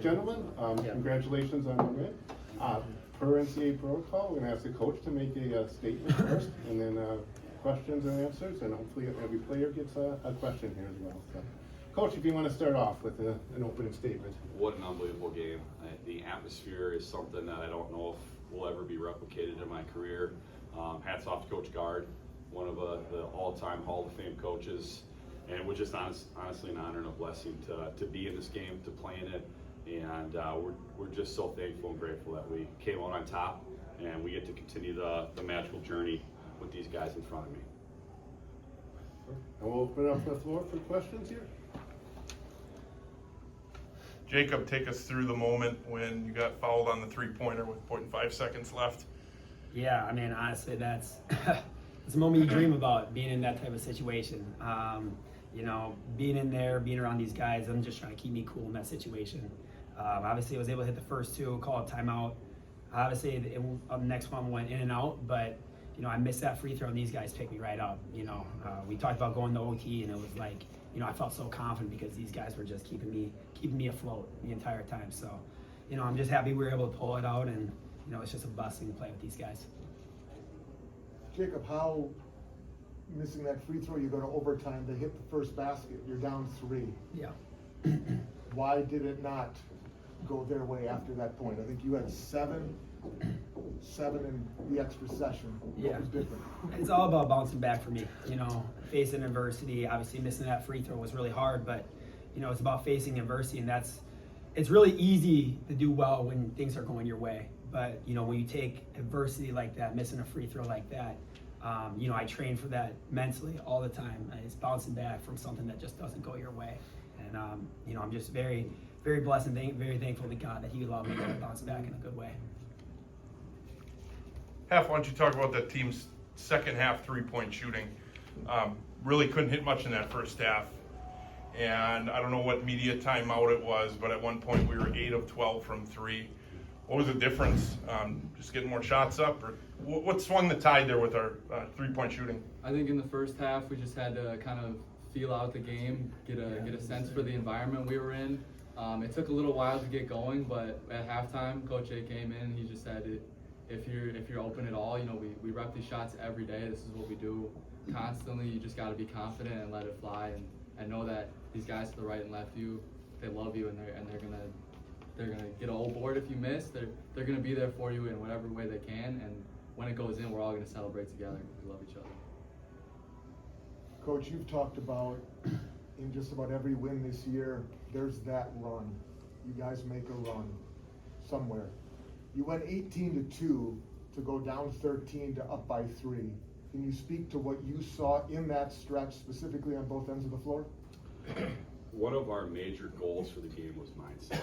Gentlemen, congratulations on the win. Per NCAA protocol, we're going to ask the coach to make a statement first, and then questions and answers, and hopefully every player gets a question here as well. So, Coach, if you want to start off with an opening statement. What an unbelievable game. The atmosphere is something that I don't know if will ever be replicated in my career. Hats off to Coach Gard, one of the all-time Hall of Fame coaches. And it was just honestly an honor and a blessing to be in this game, to play in it. And we're just so thankful and grateful that we came out on top, and we get to continue the magical journey with these guys in front of me. And we'll open up the floor for questions here. Jacob, take us through the moment when you got fouled on the three-pointer with 0.5 seconds left. Yeah, I mean, honestly, that's it's a moment you dream about, being in that type of situation. You know, being in there, being around these guys, them just trying to keep me cool in that situation. Obviously, I was able to hit the first two, call a timeout. Obviously, the next one went in and out, but, you know, I missed that free throw, and these guys picked me right up. You know, we talked about going to OT, and it was like, you know, I felt so confident because these guys were just keeping me afloat the entire time. So, you know, I'm just happy we were able to pull it out, and, you know, it's just a blessing to play with these guys. Jacob, how missing that free throw, you go to overtime, they hit the first basket, you're down 3. Yeah. Why did it not go their way after that point? I think you had 7 in the extra session. Yeah. What was different? It's all about bouncing back for me. You know, facing adversity. Obviously, missing that free throw was really hard, but, you know, it's about facing adversity, and it's really easy to do well when things are going your way. But, you know, when you take adversity like that, missing a free throw like that, you know, I train for that mentally all the time. It's bouncing back from something that just doesn't go your way. And, you know, I'm just very, very blessed and very thankful to God that He allowed me to bounce back in a good way. Why don't you talk about that team's second half three-point shooting? Really couldn't hit much in that first half. And I don't know what media timeout it was, but at one point we were 8 of 12 from 3. What was the difference? Just getting more shots up, or what swung the tide there with our three-point shooting? I think in the first half we just had to kind of feel out the game, get a sense for the environment we were in. It took a little while to get going, but at halftime, Coach A came in. He just said, if you're open at all, you know, we rep these shots every day. This is what we do constantly. You just got to be confident and let it fly, and know that these guys to the right and left you, they love you, and they're gonna get an old board if you miss. They're gonna be there for you in whatever way they can, and when it goes in, we're all gonna celebrate together because we love each other. Coach, you've talked about in just about every win this year, there's that run. You guys make a run somewhere. You went 18-2 to go down 13 to up by 3. Can you speak to what you saw in that stretch, specifically on both ends of the floor? One of our major goals for the game was mindset.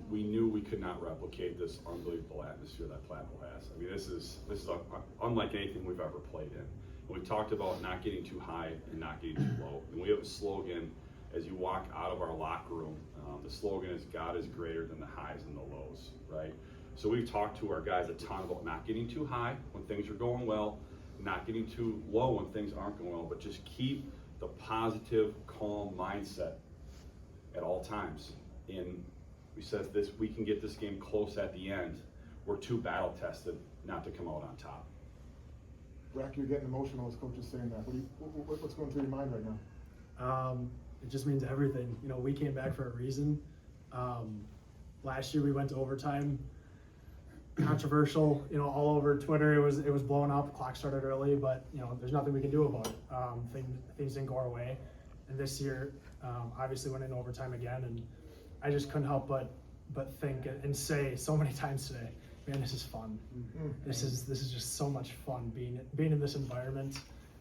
We knew we could not replicate this unbelievable atmosphere that Platteville has. I mean, this is unlike anything we've ever played in. And we talked about not getting too high and not getting too low. And we have a slogan as you walk out of our locker room. The slogan is God is greater than the highs and the lows, right? So we've talked to our guys a ton about not getting too high when things are going well, not getting too low when things aren't going well, but just keep the positive, calm mindset at all times. And we said this, we can get this game close at the end. We're too battle tested not to come out on top. Brock, you're getting emotional as coach is saying that. What's going through your mind right now? It just means everything. You know, we came back for a reason. Last year we went to overtime. Controversial, you know, all over Twitter. It was blowing up. Clock started early, but you know, there's nothing we can do about it. Things didn't go our way, and this year, obviously went in overtime again, and I just couldn't help but think and say so many times today, man, this is fun. This is just so much fun being in this environment,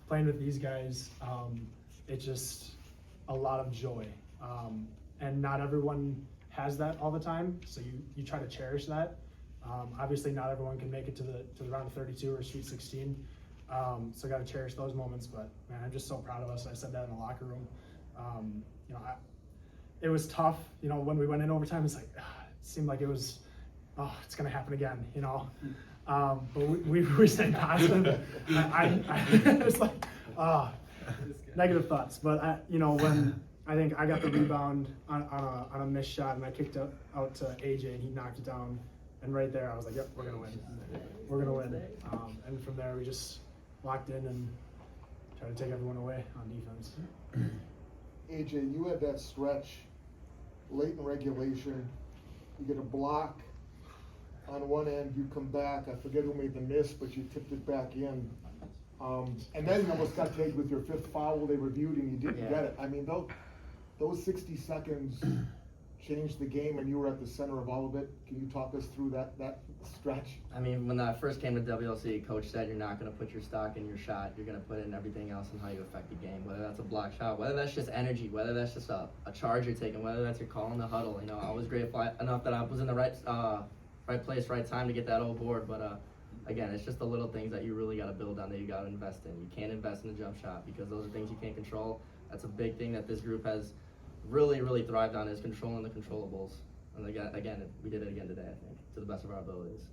playing with these guys. It's just a lot of joy, and not everyone has that all the time. So you try to cherish that. Obviously, not everyone can make it to the round of 32 or Sweet 16, so got to cherish those moments. But man, I'm just so proud of us. I said that in the locker room. You know, it was tough. You know, when we went in overtime, it's like it seemed like it was, it's gonna happen again. You know, but we stayed positive. I was like, negative thoughts. But you know, I think I got the rebound on a missed shot, and I kicked it out to AJ, and he knocked it down. And right there, I was like, "Yep, we're gonna win. We're gonna win." And from there, we just locked in and tried to take everyone away on defense. AJ, you had that stretch late in regulation. You get a block on one end, you come back. I forget who made the miss, but you tipped it back in. And then you almost got tagged with your 5th foul. They reviewed and you didn't get it. I mean, those 60 seconds changed the game, and you were at the center of all of it. Can you talk us through that stretch? I mean, when I first came to WLC, Coach said you're not going to put your stock in your shot. You're going to put it in everything else and how you affect the game, whether that's a block shot, whether that's just energy, whether that's just a charge you're taking, whether that's your call in the huddle. You know, I was grateful enough that I was in the right place, right time to get that old board. But again, it's just the little things that you really got to build on, that you got to invest in. You can't invest in a jump shot because those are things you can't control. That's a big thing that this group has really thrived on, is controlling the controllables. And again, we did it again today, I think, to the best of our abilities.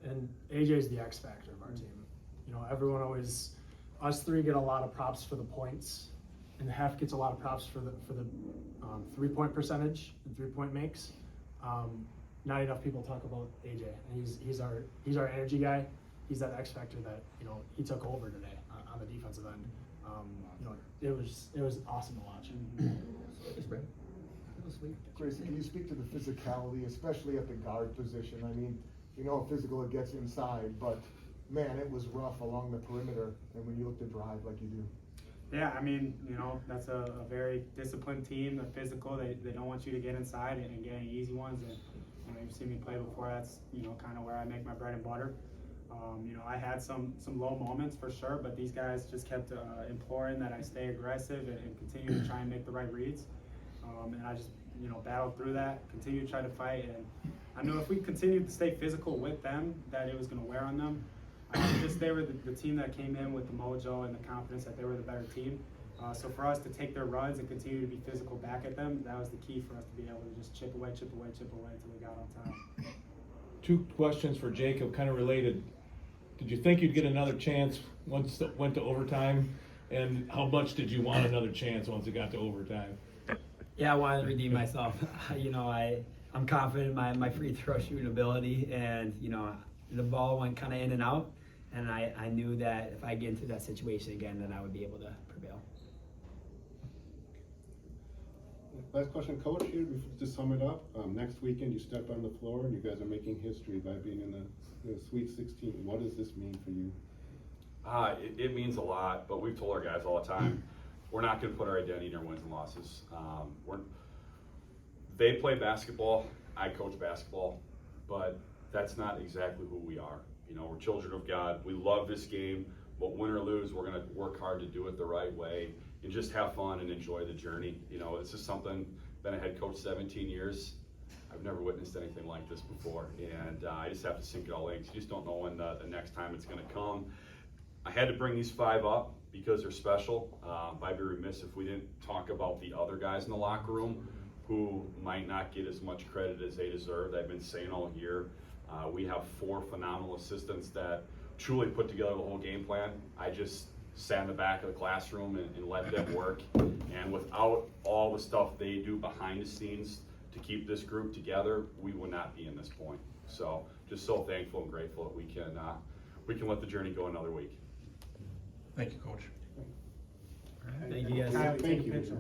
And AJ's the X factor of our team. You know, everyone always, us three get a lot of props for the points, and Hef gets a lot of props for the 3-point percentage and 3-point makes. Not enough people talk about AJ, and he's our energy guy. He's that X factor that, you know, he took over today on the defensive end. You know, it was awesome to watch. Grayson, can you speak to the physicality, especially at the guard position? I mean, you know how physical it gets inside, but man, it was rough along the perimeter, and when you look to drive like you do. Yeah, I mean, you know, that's a very disciplined team. They're physical. They don't want you to get inside and get any easy ones. And you know, you've seen me play before. That's, you know, kind of where I make my bread and butter. You know, I had some low moments for sure, but these guys just kept imploring that I stay aggressive and continue to try and make the right reads. And I just, you know, battled through that, continued to try to fight. And I knew if we continued to stay physical with them, that it was going to wear on them. They were the team that came in with the mojo and the confidence that they were the better team. So for us to take their runs and continue to be physical back at them, that was the key for us to be able to just chip away until we got on time. 2 questions for Jacob, kind of related. Did you think you'd get another chance once it went to overtime? And how much did you want another chance once it got to overtime? Yeah, I wanted to redeem myself. You know, I'm confident in my free throw shooting ability, and you know, the ball went kind of in and out, and I knew that if I get into that situation again, then I would be able to prevail. Last question, Coach, here, to sum it up. Next weekend, you step on the floor, and you guys are making history by being in the Sweet 16. What does this mean for you? It means a lot, but we've told our guys all the time, we're not going to put our identity in our wins and losses. They play basketball, I coach basketball, but that's not exactly who we are. You know, we're children of God. We love this game, but win or lose, we're going to work hard to do it the right way and just have fun and enjoy the journey. You know, this is something, been a head coach 17 years. I've never witnessed anything like this before, and I just have to sink it all in. You just don't know when the next time it's going to come. I had to bring these 5 up because they're special. I'd be remiss if we didn't talk about the other guys in the locker room who might not get as much credit as they deserve. I've been saying all year. We have 4 phenomenal assistants that truly put together the whole game plan. I just sat in the back of the classroom and let them work. And without all the stuff they do behind the scenes to keep this group together, we would not be in this point. So just so thankful and grateful that we can let the journey go another week. Thank you, Coach. Thank you guys. Kylie, Thank take a you. picture.